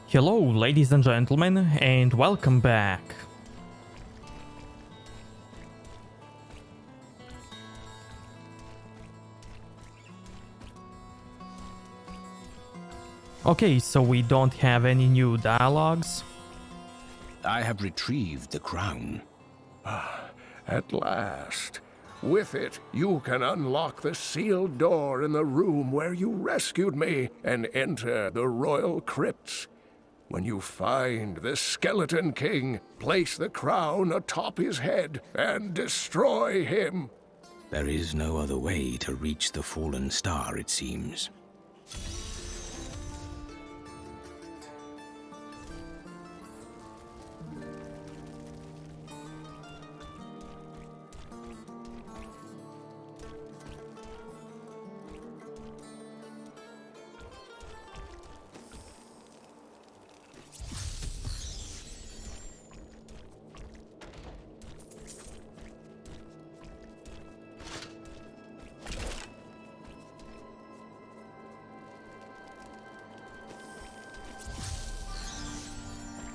Hello, ladies and gentlemen, and welcome back. Okay, so we don't have any new dialogues. I have retrieved the crown. At last. With it, you can unlock the sealed door in the room where you rescued me and enter the royal crypts. When you find the Skeleton King, place the crown atop his head and destroy him. There is no other way to reach the fallen star, it seems.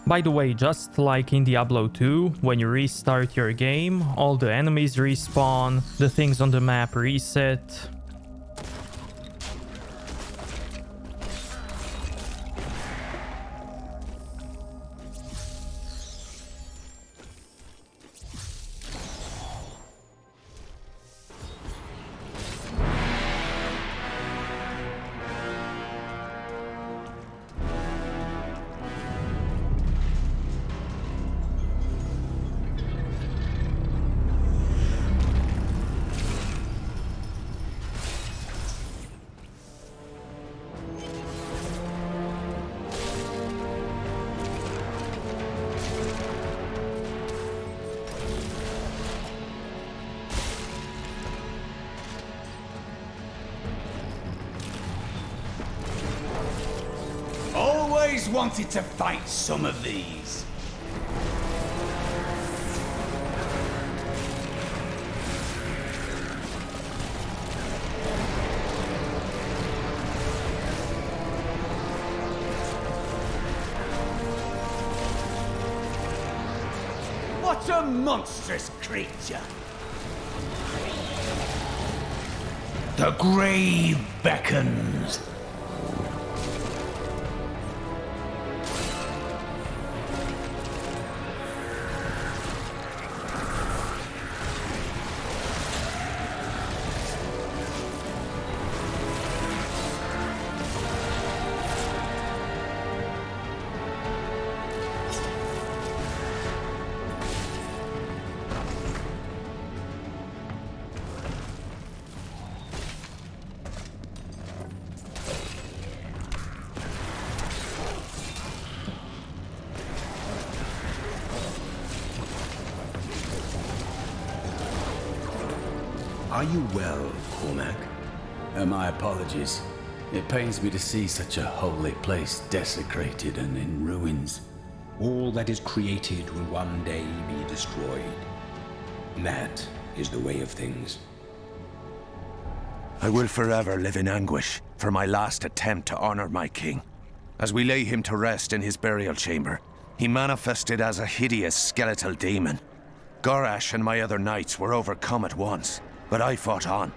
By the way, just like in Diablo 2, when you restart your game, all the enemies respawn, the things on the map reset. Always wanted to fight some of these. What a monstrous creature! The grave beckons. Are you well, Cormac? My apologies. It pains me to see such a holy place desecrated and in ruins. All that is created will one day be destroyed. That is the way of things. I will forever live in anguish for my last attempt to honor my king. As we lay him to rest in his burial chamber, he manifested as a hideous skeletal demon. Gorash and my other knights were overcome at once, but I fought on.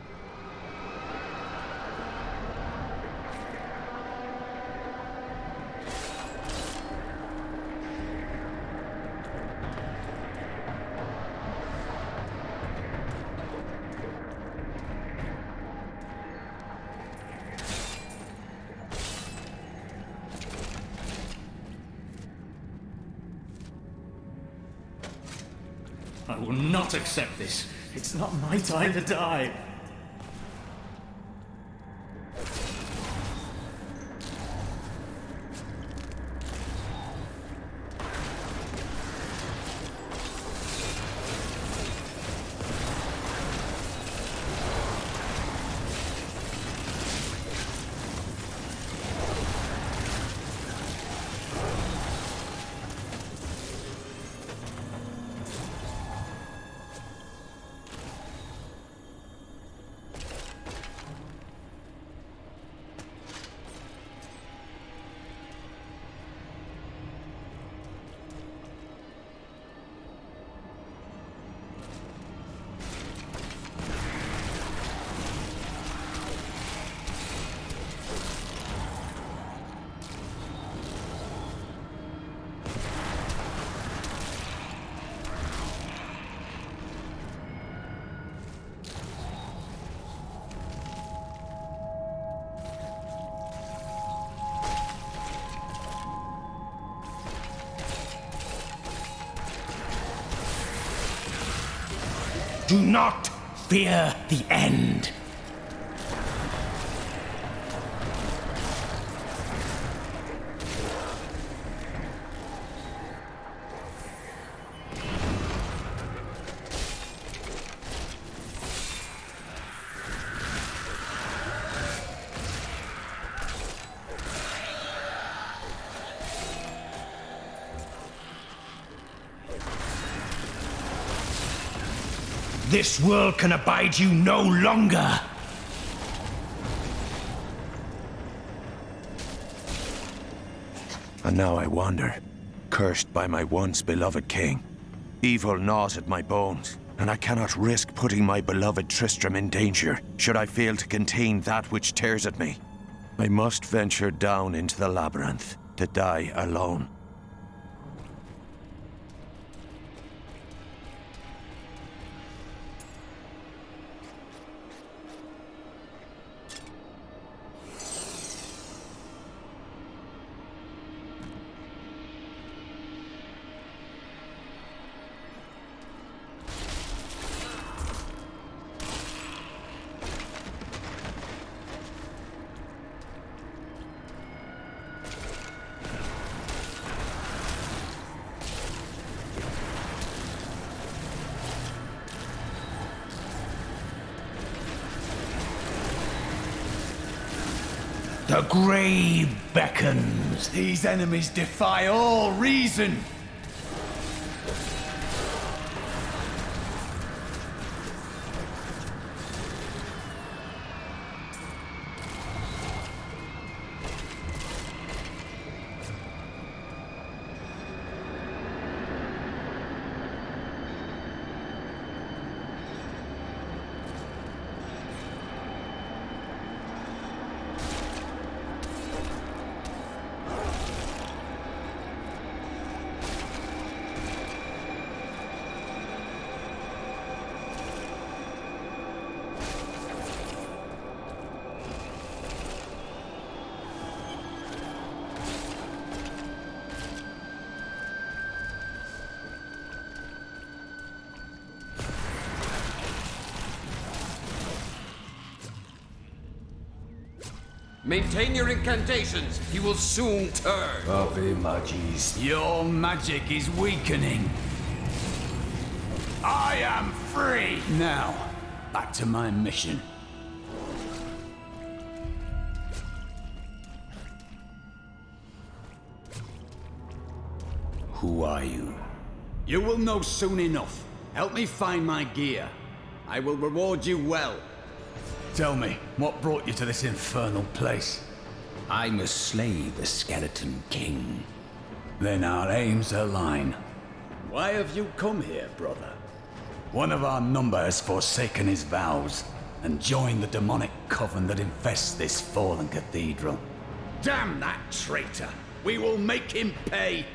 I will not accept this. It's not my time to die. Do not fear the end. This world can abide you no longer! And now I wander, cursed by my once beloved king. Evil gnaws at my bones, and I cannot risk putting my beloved Tristram in danger, should I fail to contain that which tears at me. I must venture down into the labyrinth, to die alone. The grave beckons. These enemies defy all reason. Maintain your incantations. He will soon turn. Ave Magis. Your magic is weakening. I am free! Now, back to my mission. Who are you? You will know soon enough. Help me find my gear. I will reward you well. Tell me, what brought you to this infernal place? I must slay the Skeleton King. Then our aims align. Why have you come here, brother? One of our number has forsaken his vows and joined the demonic coven that infests this fallen cathedral. Damn that traitor! We will make him pay!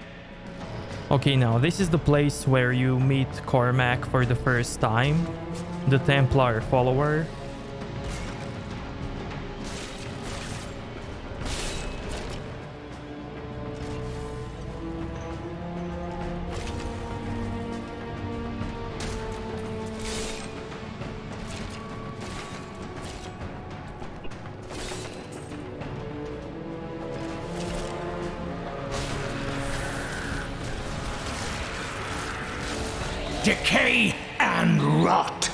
Okay, now this is the place where you meet Cormac for the first time, the Templar follower. Decay and rot!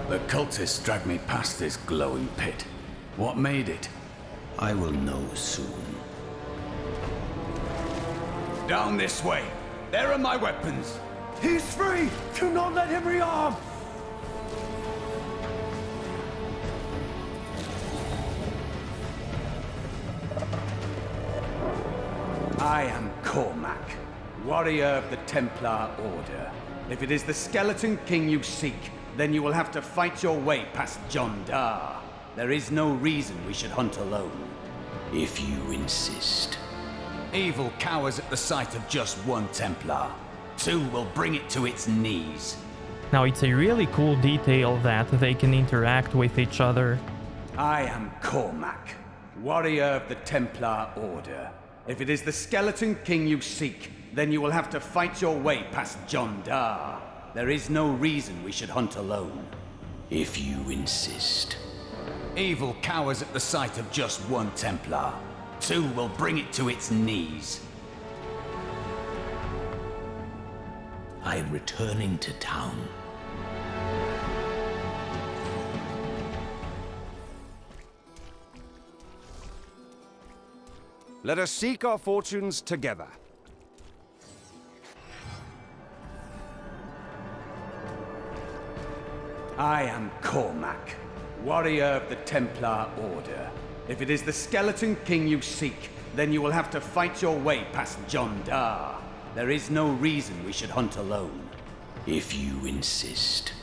The cultists dragged me past this glowing pit. What made it? I will know soon. Down this way. There are my weapons. He's free! Do not let him rearm! I am Cormac, warrior of the Templar Order. If it is the Skeleton King you seek, then you will have to fight your way past John Dar. There is no reason we should hunt alone. If you insist. Evil cowers at the sight of just one Templar. Two will bring it to its knees. Now it's a really cool detail that they can interact with each other. I am Cormac, warrior of the Templar Order. If it is the Skeleton King you seek, then you will have to fight your way past John Dar. There is no reason we should hunt alone. If you insist. Evil cowers at the sight of just one Templar. Two will bring it to its knees. I am returning to town. Let us seek our fortunes together. I am Cormac, warrior of the Templar Order. If it is the Skeleton King you seek, then you will have to fight your way past John Dar. There is no reason we should hunt alone. If you insist.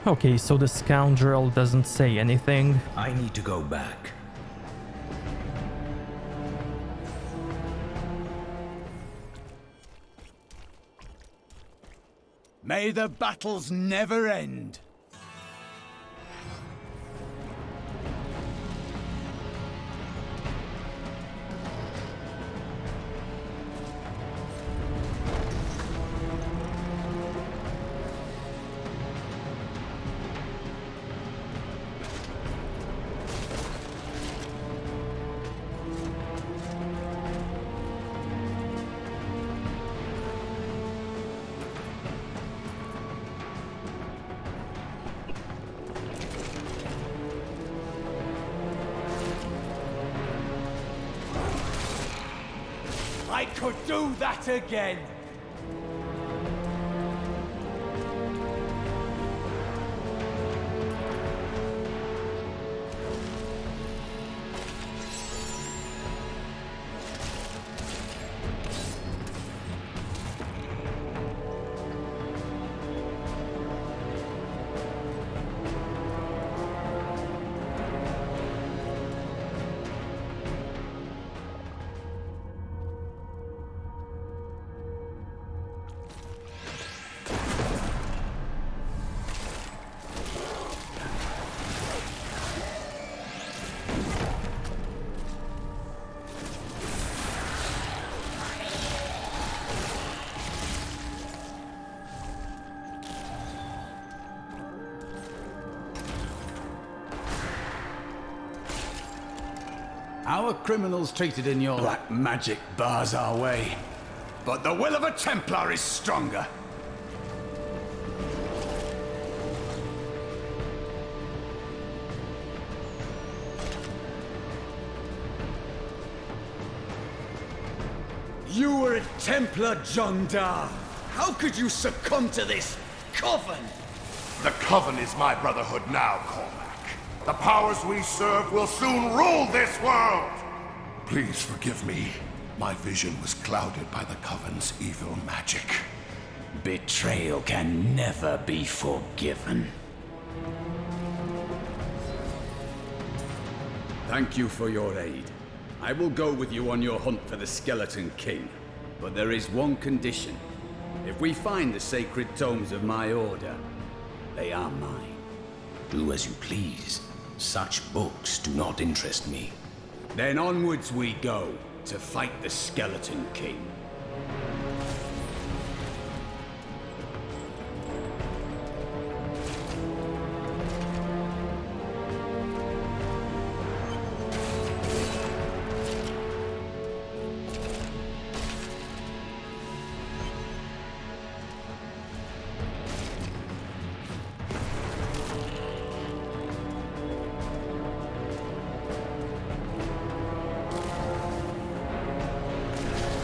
Okay, so the scoundrel doesn't say anything. I need to go back. May the battles never end. I could do that again! How are criminals treated in your black magic bars our way? But the will of a Templar is stronger. You were a Templar, John Dar. How could you succumb to this coven? The Coven is my brotherhood now, Cormac. The powers we serve will soon rule this world! Please forgive me. My vision was clouded by the Coven's evil magic. Betrayal can never be forgiven. Thank you for your aid. I will go with you on your hunt for the Skeleton King. But there is one condition. If we find the sacred tomes of my order, they are mine. Do as you please. Such books do not interest me. Then onwards we go, to fight the Skeleton King.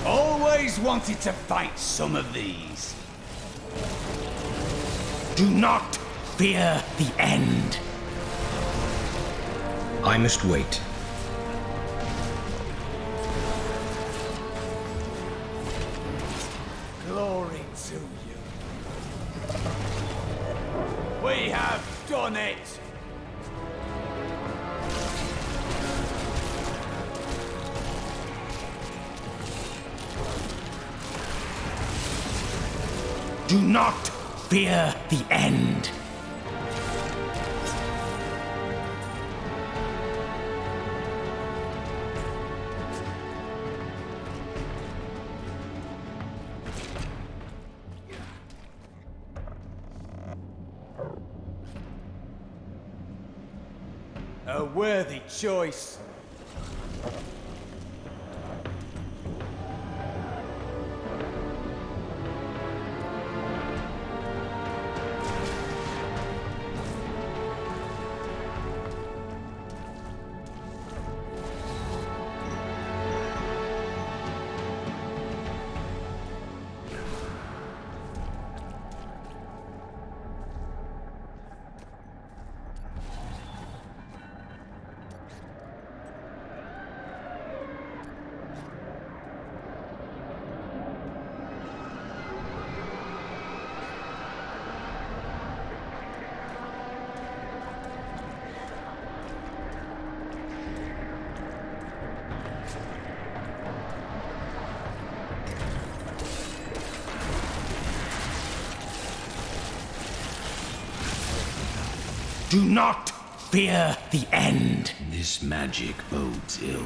Always wanted to fight some of these. Do not fear the end. I must wait. Glory to you. We have done it! Do not fear the end. A worthy choice. Do not fear the end. This magic bodes ill.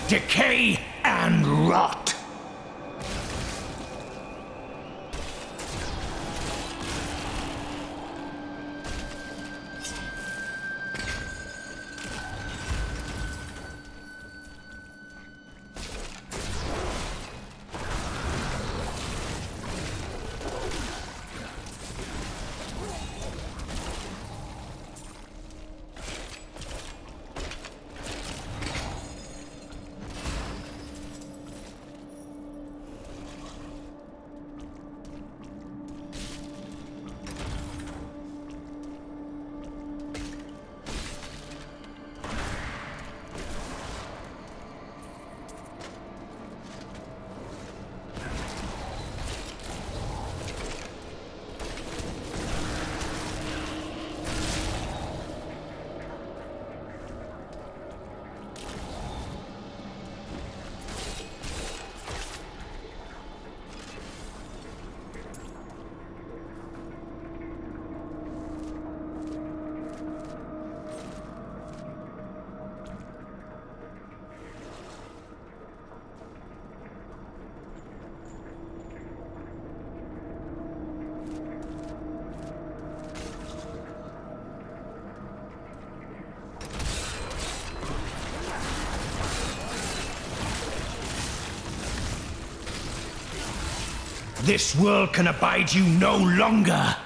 Decay and rot. This world can abide you no longer.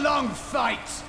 long fight!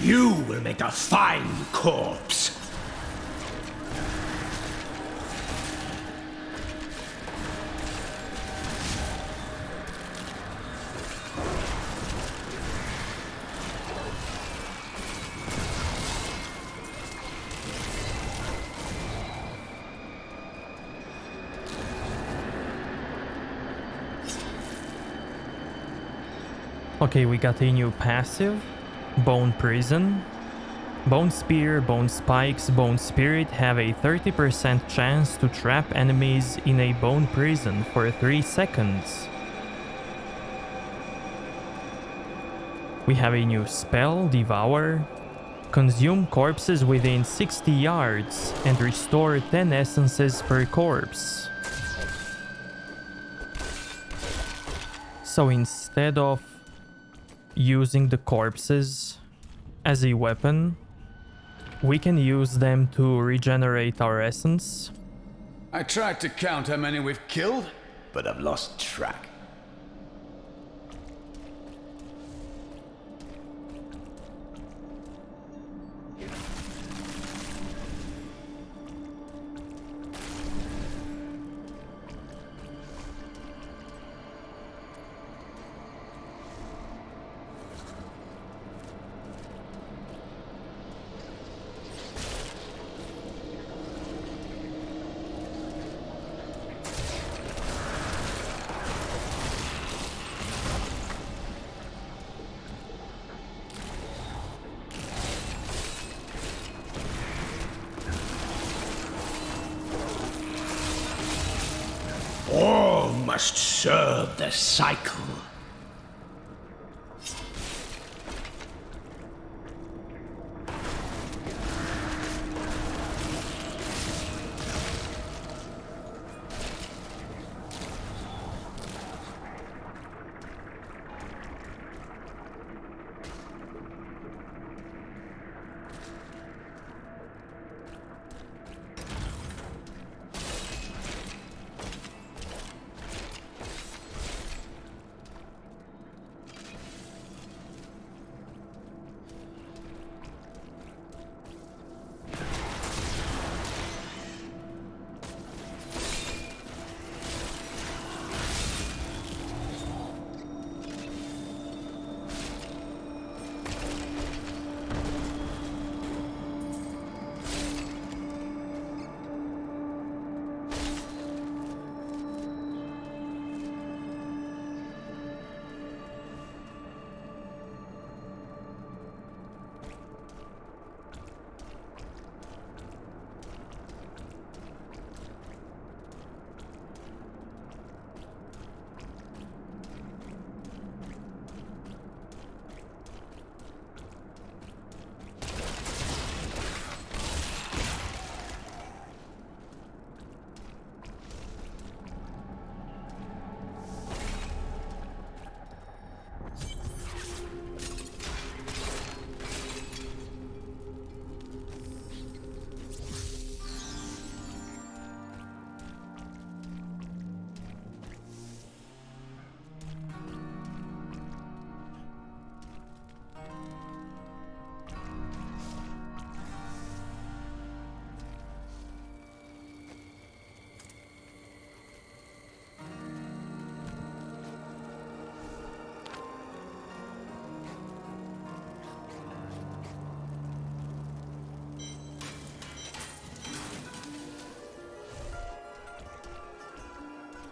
You will make a fine corpse. Okay, we got a new passive. Bone Prison. Bone Spear, Bone Spikes, Bone Spirit have a 30% chance to trap enemies in a bone prison for 3 seconds. We have a new spell, Devour. Consume corpses within 60 yards and restore 10 essences per corpse. So instead of using the corpses as a weapon, we can use them to regenerate our essence. I tried to count how many we've killed, but I've lost track. All must serve the cycle.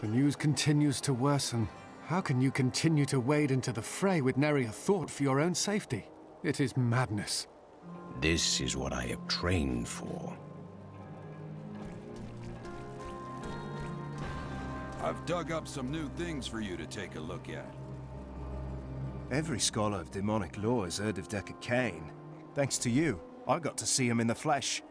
The news continues to worsen. How can you continue to wade into the fray with nary a thought for your own safety? It is madness. This is what I have trained for. I've dug up some new things for you to take a look at. Every scholar of demonic lore has heard of Deckard Cain. Thanks to you, I got to see him in the flesh.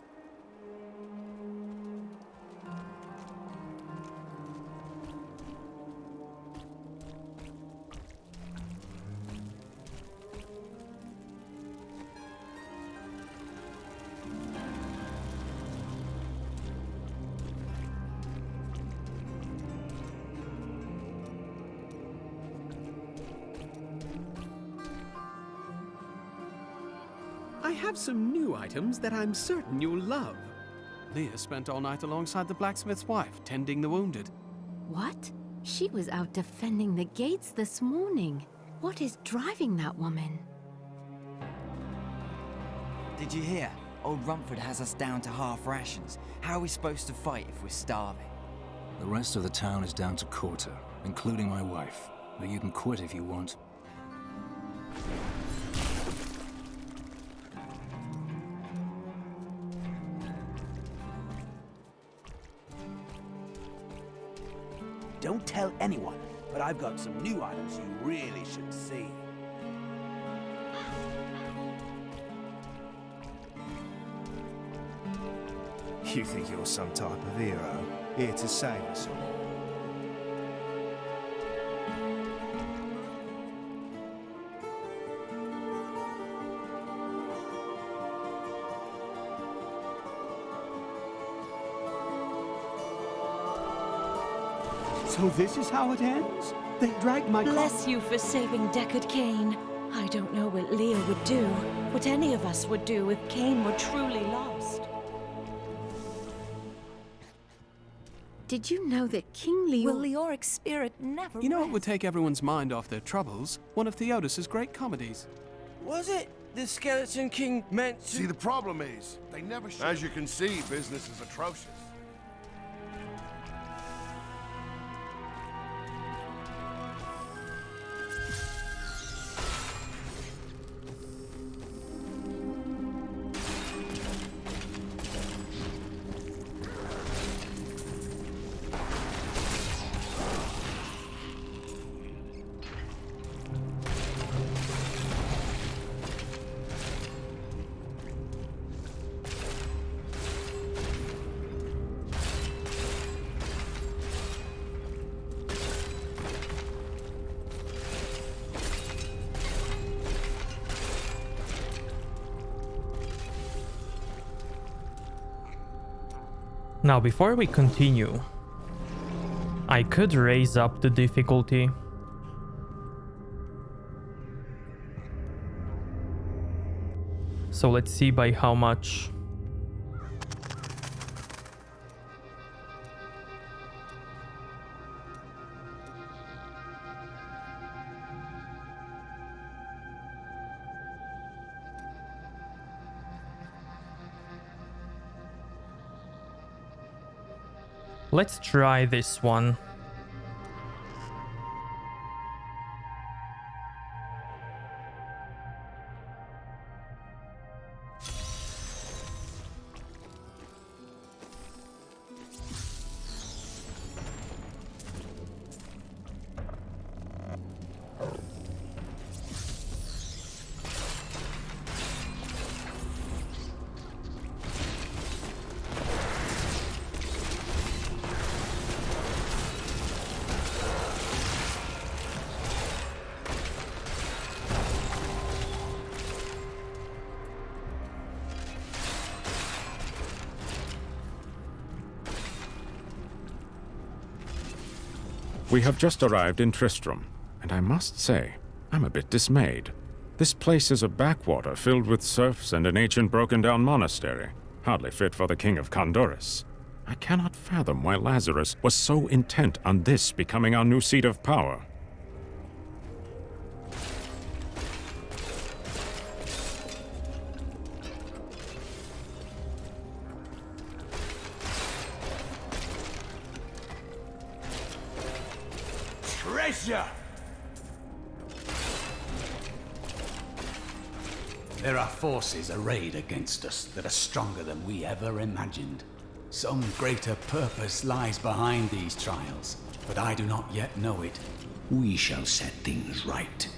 I have some new items that I'm certain you'll love. Leah spent all night alongside the blacksmith's wife, tending the wounded. What? She was out defending the gates this morning. What is driving that woman? Did you hear? Old Rumford has us down to half rations. How are we supposed to fight if we're starving? The rest of the town is down to quarter, including my wife. But you can quit if you want. Don't tell anyone, but I've got some new items you really should see. You think you're some type of hero, here to save us all. So this is how it ends? They dragged my Bless you for saving Deckard Cain. I don't know what Leah would do, what any of us would do if Cain were truly lost. Did you know that King Leoric... Will Leoric's spirit never You know what would take everyone's mind off their troubles? One of Theodos's great comedies. Was it the Skeleton King meant to... See, the problem is, they never should. As you can see, business is atrocious. Now, before we continue, I could raise up the difficulty. So let's see by how much. Let's try this one. We have just arrived in Tristram, and I must say, I'm a bit dismayed. This place is a backwater filled with serfs and an ancient broken-down monastery, hardly fit for the King of Condorus. I cannot fathom why Lazarus was so intent on this becoming our new seat of power. treasure! There are forces arrayed against us that are stronger than we ever imagined. Some greater purpose lies behind these trials, but I do not yet know it. We shall set things right.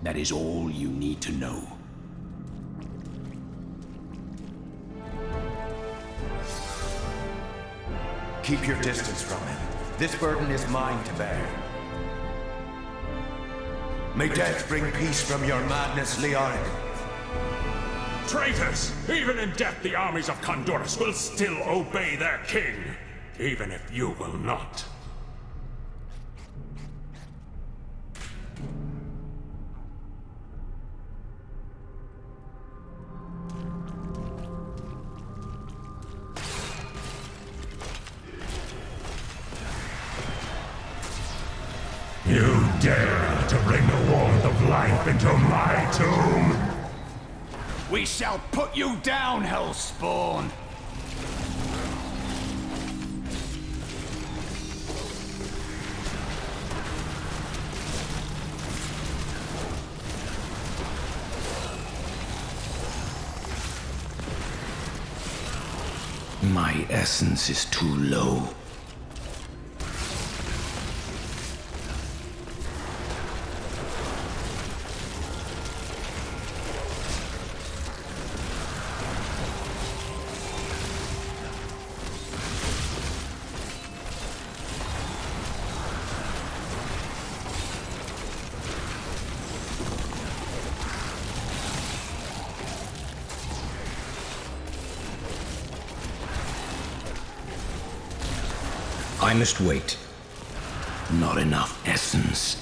That is all you need to know. Keep your distance from him. This burden is mine to bear. May death bring peace from your madness, Leoric. Traitors! Even in death, the armies of Khandorus will still obey their king, even if you will not. You dare to bring the warmth of life into my tomb? We shall put you down, Hellspawn! My essence is too low. I must wait. Not enough essence.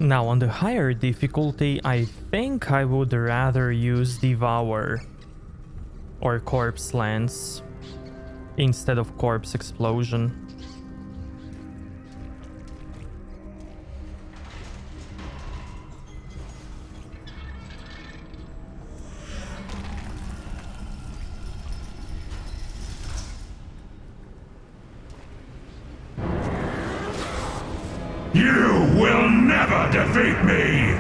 Now on the higher difficulty, I think I would rather use Devour or Corpse Lance instead of Corpse Explosion. You will never defeat me!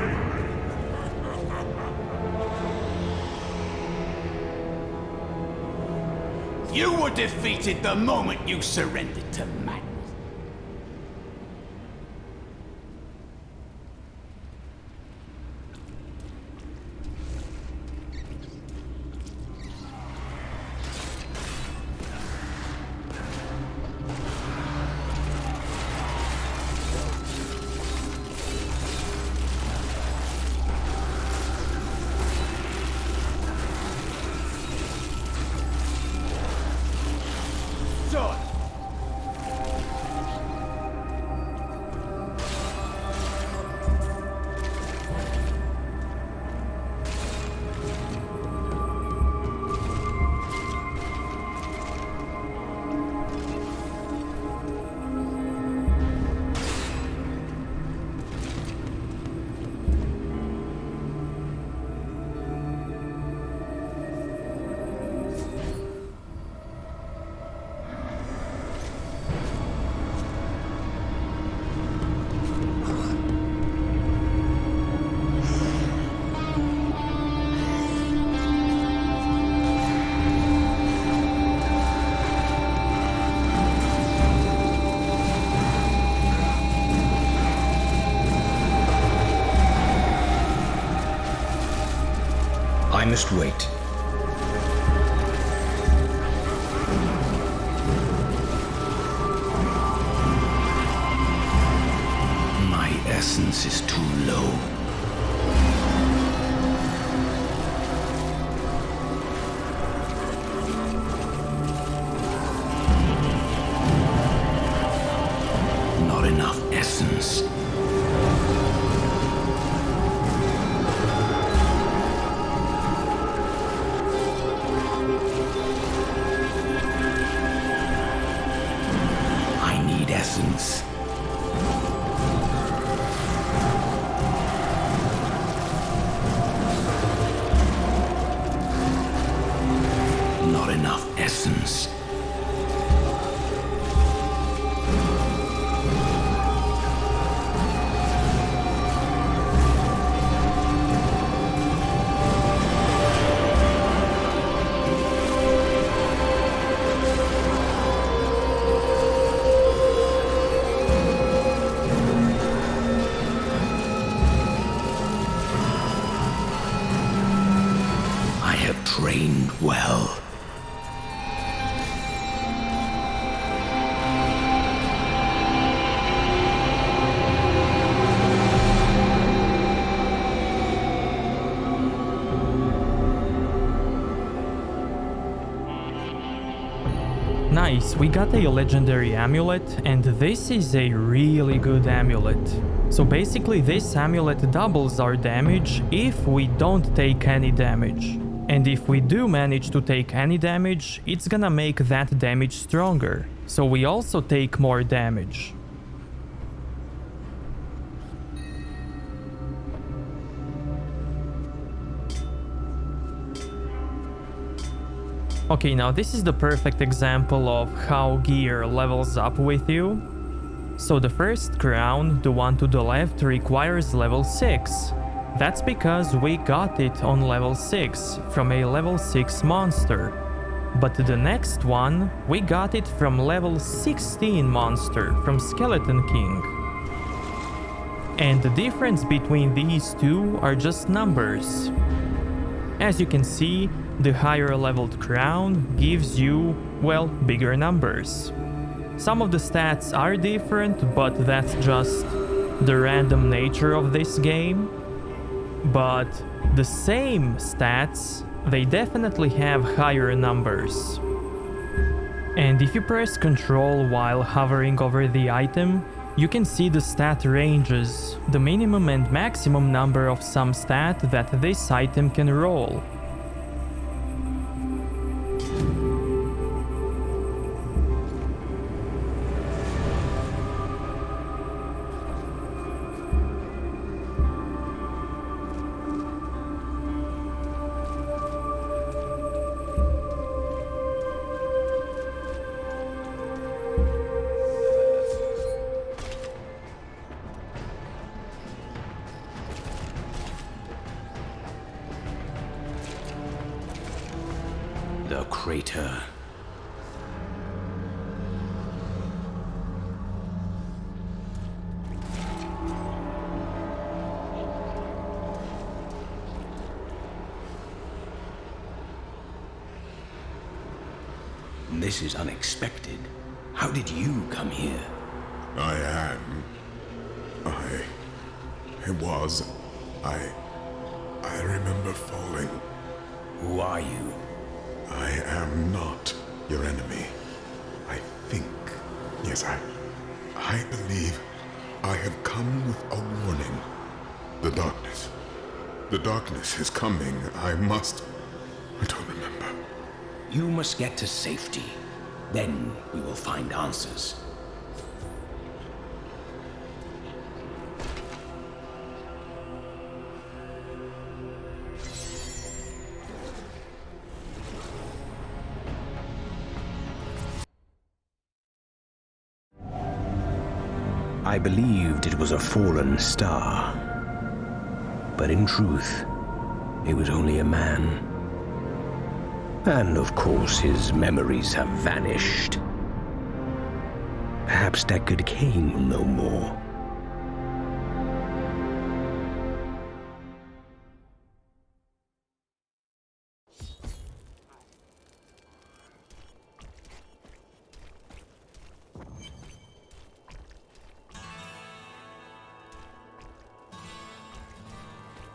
You were defeated the moment you surrendered to madness. I must wait. My essence is too low. Not enough essence. Essence. Not enough essence. Trained well. Nice, we got a legendary amulet, and this is a really good amulet. So basically this amulet doubles our damage if we don't take any damage. And if we do manage to take any damage, it's gonna make that damage stronger, so we also take more damage. Okay, now this is the perfect example of how gear levels up with you. So the first crown, the one to the left, requires level 6. That's because we got it on level 6 from a level 6 monster. But the next one, we got it from level 16 monster from Skeleton King. And the difference between these two are just numbers. As you can see, the higher leveled crown gives you, well, bigger numbers. Some of the stats are different, but that's just the random nature of this game. But the same stats, they definitely have higher numbers. And if you press Ctrl while hovering over the item, you can see the stat ranges, the minimum and maximum number of some stat that this item can roll. The crater. This is unexpected. How did you come here? I remember falling. Who are you? I am not your enemy. I think, yes, I believe I have come with a warning. The darkness is coming. I don't remember. You must get to safety. Then we will find answers. I believed it was a fallen star. But in truth, it was only a man. And of course, his memories have vanished. Perhaps Deckard Cain will know more.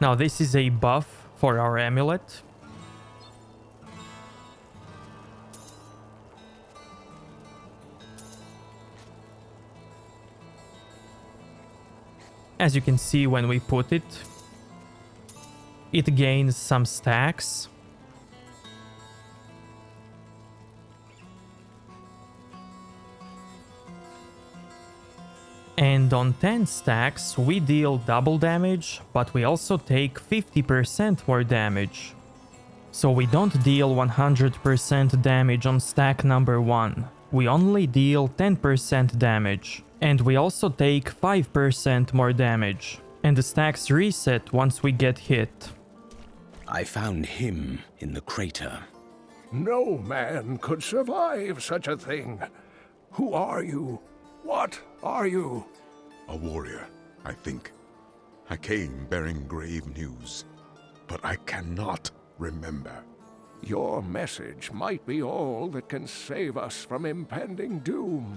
Now this is a buff for our amulet. As you can see, when we put it, it gains some stacks. And on 10 stacks, we deal double damage, but we also take 50% more damage. So we don't deal 100% damage on stack number 1. We only deal 10% damage. And we also take 5% more damage. And the stacks reset once we get hit. I found him in the crater. No man could survive such a thing. Who are you? What are you? A warrior, I think. I came bearing grave news, but I cannot remember. Your message might be all that can save us from impending doom.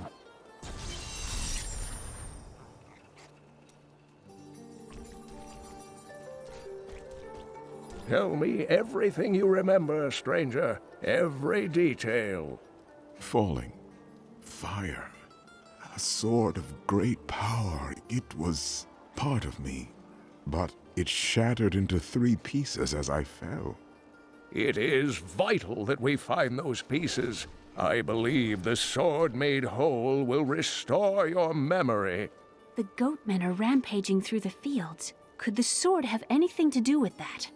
Tell me everything you remember, stranger. Every detail. Falling. Fire. A sword of great power. It was part of me, but it shattered into 3 pieces as I fell. It is vital that we find those pieces. I believe the sword made whole will restore your memory. The goatmen are rampaging through the fields. Could the sword have anything to do with that?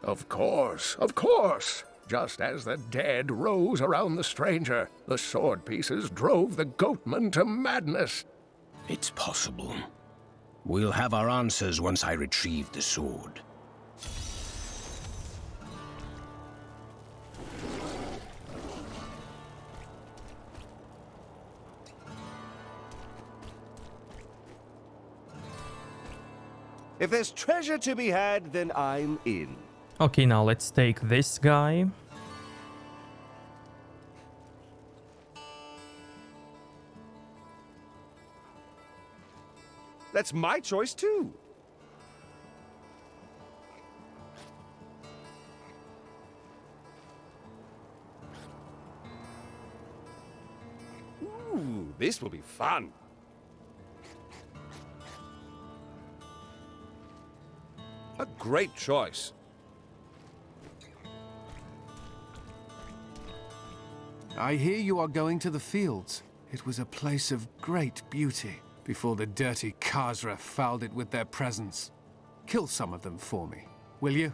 Of course, of course. Just as the dead rose around the stranger, the sword pieces drove the goatmen to madness. It's possible. We'll have our answers once I retrieve the sword. If there's treasure to be had, then I'm in. Okay, now let's take this guy. That's my choice too. Ooh, this will be fun. A great choice. I hear you are going to the fields. It was a place of great beauty before the dirty Khazra fouled it with their presence. Kill some of them for me, will you?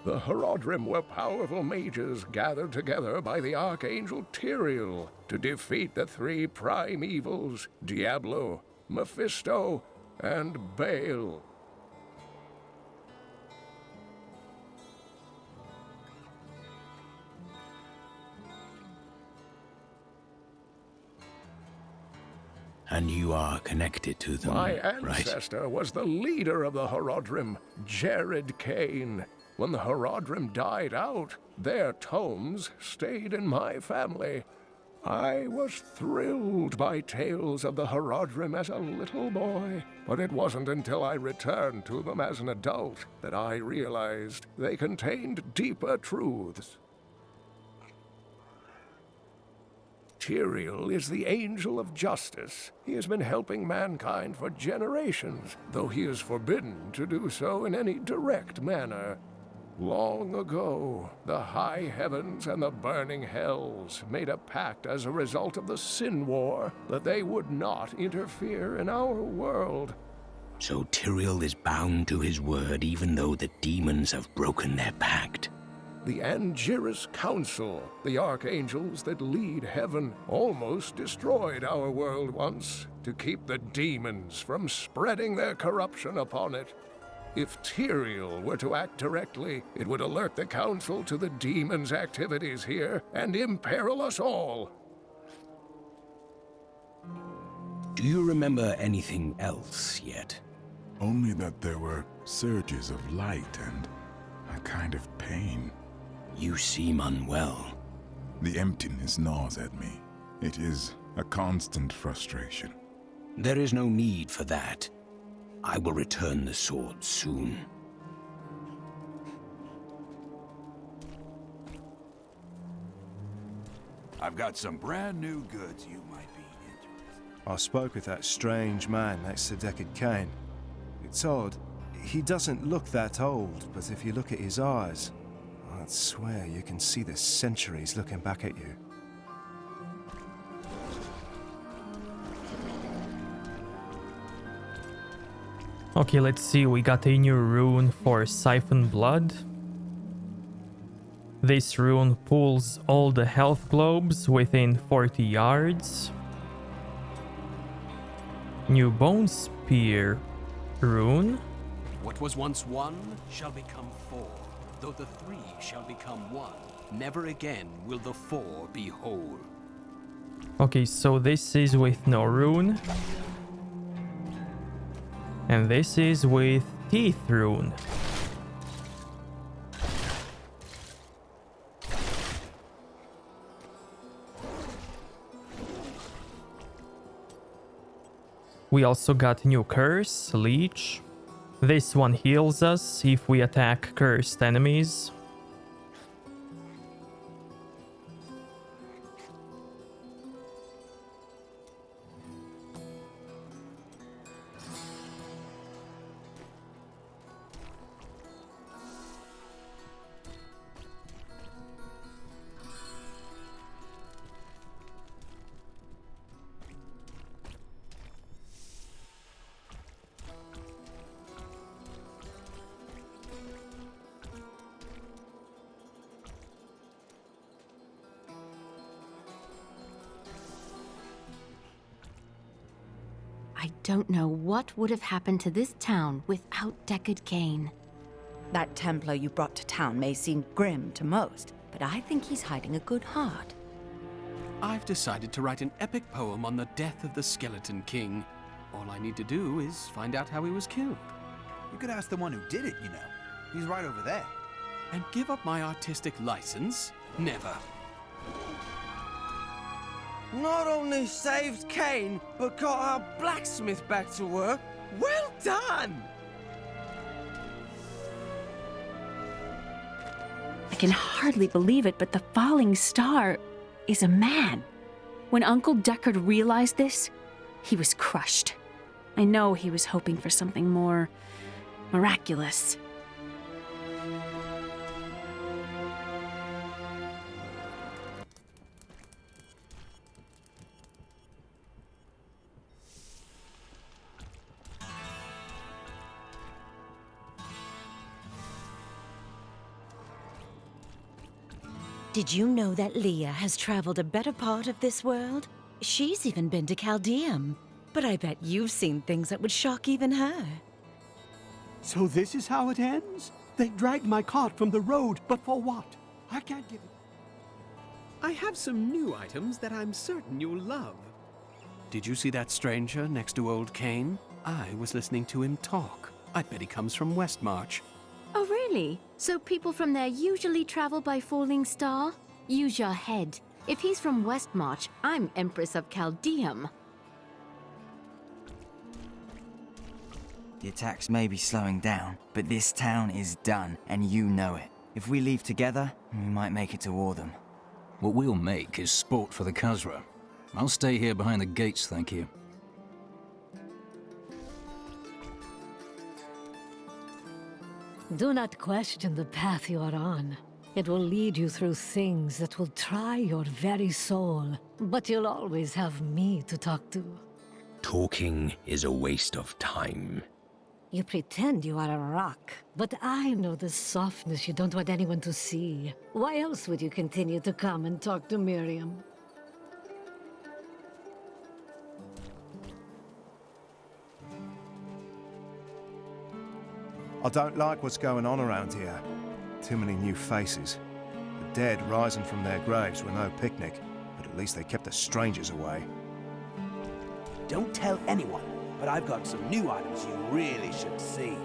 The Horodrim were powerful mages gathered together by the Archangel Tyrael to defeat the 3 prime evils, Diablo, Mephisto, and Baal. And you are connected to them, My right? ancestor was the leader of the Horodrim, Jared Cain. when the Horadrim died out, their tomes stayed in my family. I was thrilled by tales of the Horadrim as a little boy, but it wasn't until I returned to them as an adult that I realized they contained deeper truths. Tyrael is the angel of justice. He has been helping mankind for generations, though he is forbidden to do so in any direct manner. Long ago, the high heavens and the burning hells made a pact as a result of the Sin War that they would not interfere in our world. So Tyrael is bound to his word even though the demons have broken their pact. The Angiris Council, the archangels that lead heaven, almost destroyed our world once to keep the demons from spreading their corruption upon it. If Tyrael were to act directly, it would alert the Council to the demons' activities here and imperil us all. Do you remember anything else yet? Only that there were surges of light and a kind of pain. You seem unwell. The emptiness gnaws at me. It is a constant frustration. There is no need for that. I will return the sword soon. I've got some brand new goods you might be interested in. I spoke with that strange man next to Deckard Cain. It's odd. He doesn't look that old, but if you look at his eyes, I'd swear you can see the centuries looking back at you. Okay, let's see, we got a new rune for Siphon Blood. This rune pulls all the health globes within 40 yards. New Bone Spear rune. What was once one shall become four, though the three shall become one. Never again will the four be whole. Okay, so this is with no rune. And this is with Teeth rune. We also got new Curse, Leech. This one heals us if we attack cursed enemies. I don't know what would have happened to this town without Deckard Cain. That Templar you brought to town may seem grim to most, but I think he's hiding a good heart. I've decided to write an epic poem on the death of the Skeleton King. All I need to do is find out how he was killed. You could ask the one who did it, you know. He's right over there. And give up my artistic license? Never. Not only saved Cain, but got our blacksmith back to work. Well done! I can hardly believe it, but the falling star is a man. When Uncle Deckard realized this, he was crushed. I know he was hoping for something more miraculous. Did you know that Leah has traveled a better part of this world? She's even been to Chaldeum. But I bet you've seen things that would shock even her. So this is how it ends? They dragged my cart from the road, but for what? I can't give it. I have some new items that I'm certain you'll love. Did you see that stranger next to old Cain? I was listening to him talk. I bet he comes from Westmarch. Oh, really? Really? So people from there usually travel by falling star? Use your head. If he's from Westmarch, I'm Empress of Chaldeum. The attacks may be slowing down, but this town is done, and you know it. If we leave together, we might make it to Ortham. What we'll make is sport for the Khazra. I'll stay here behind the gates, thank you. Do not question the path you are on. It will lead you through things that will try your very soul. But you'll always have me to talk to. Talking is a waste of time. You pretend you are a rock, but I know the softness you don't want anyone to see. Why else would you continue to come and talk to Miriam? I don't like what's going on around here. Too many new faces. The dead rising from their graves were no picnic, but at least they kept the strangers away. Don't tell anyone, but I've got some new items you really should see.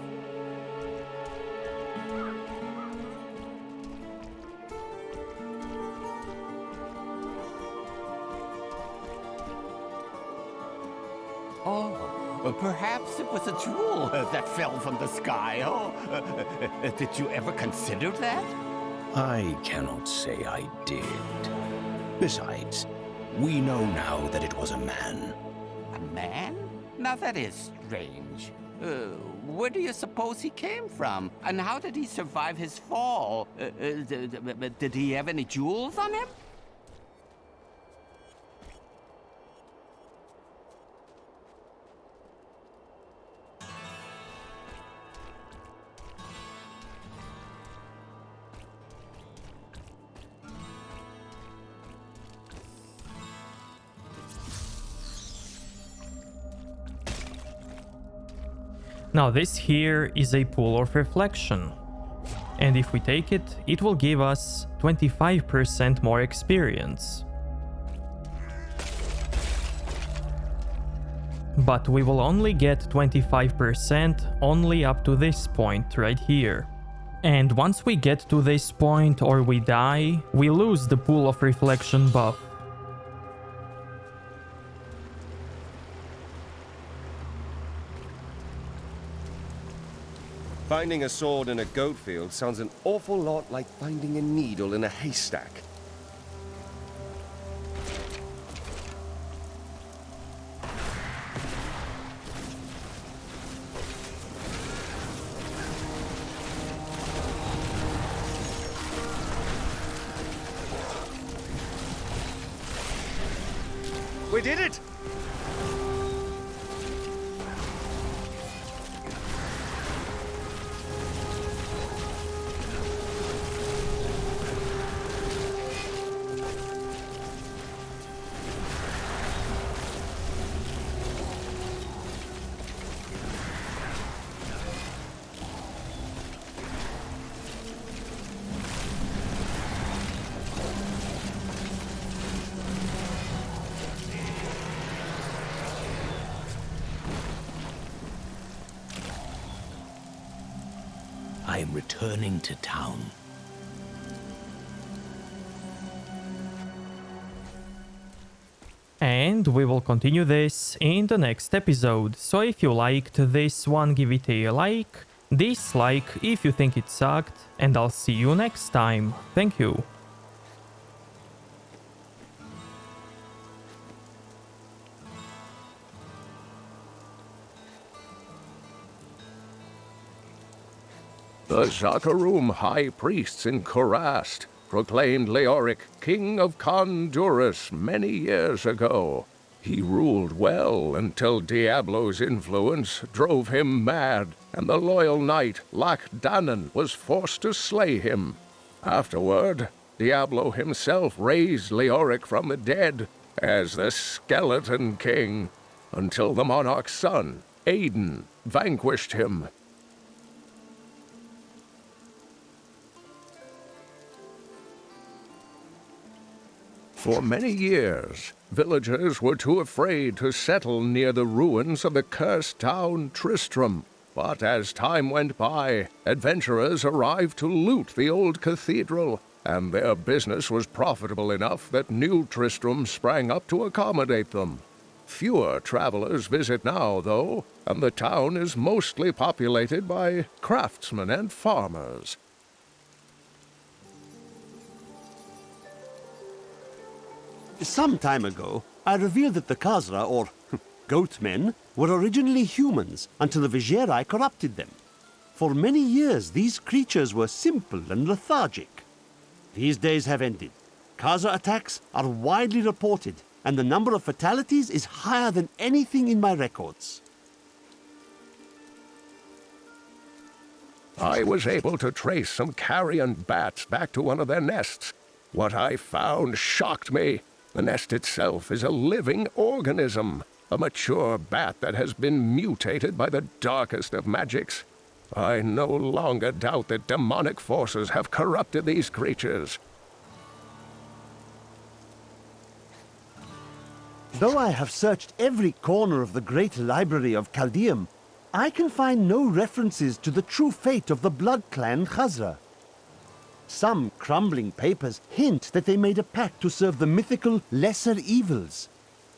Oh, perhaps it was a jewel that fell from the sky. Oh, did you ever consider that? I cannot say I did. Besides, we know now that it was a man. A man? Now that is strange. Where do you suppose he came from? And how did he survive his fall? Did he have any jewels on him? Now this here is a pool of reflection, and if we take it, it will give us 25% more experience. But we will only get 25% only up to this point right here. And once we get to this point or we die, we lose the pool of reflection buff. Finding a sword in a goat field sounds an awful lot like finding a needle in a haystack. We did it! I am returning to town. And we will continue this in the next episode, so if you liked this one, give it a like, dislike if you think it sucked, and I'll see you next time. Thank you. The Zakarum high priests in Kurast proclaimed Leoric king of Khandurus many years ago. He ruled well until Diablo's influence drove him mad, and the loyal knight Lac-Danan was forced to slay him. Afterward, Diablo himself raised Leoric from the dead as the Skeleton King, until the monarch's son, Aiden, vanquished him. For many years, villagers were too afraid to settle near the ruins of the cursed town Tristram. But as time went by, adventurers arrived to loot the old cathedral, and their business was profitable enough that new Tristram sprang up to accommodate them. Fewer travelers visit now, though, and the town is mostly populated by craftsmen and farmers. Some time ago, I revealed that the Khazra, or goatmen, were originally humans until the Vjeri corrupted them. For many years, these creatures were simple and lethargic. These days have ended. Khazra attacks are widely reported, and the number of fatalities is higher than anything in my records. I was able to trace some carrion bats back to one of their nests. What I found shocked me. The nest itself is a living organism, a mature bat that has been mutated by the darkest of magics. I no longer doubt that demonic forces have corrupted these creatures. Though I have searched every corner of the great library of Chaldeum, I can find no references to the true fate of the Blood Clan Khazra. Some crumbling papers hint that they made a pact to serve the mythical lesser evils.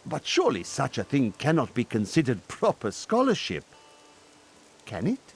But surely such a thing cannot be considered proper scholarship. Can it?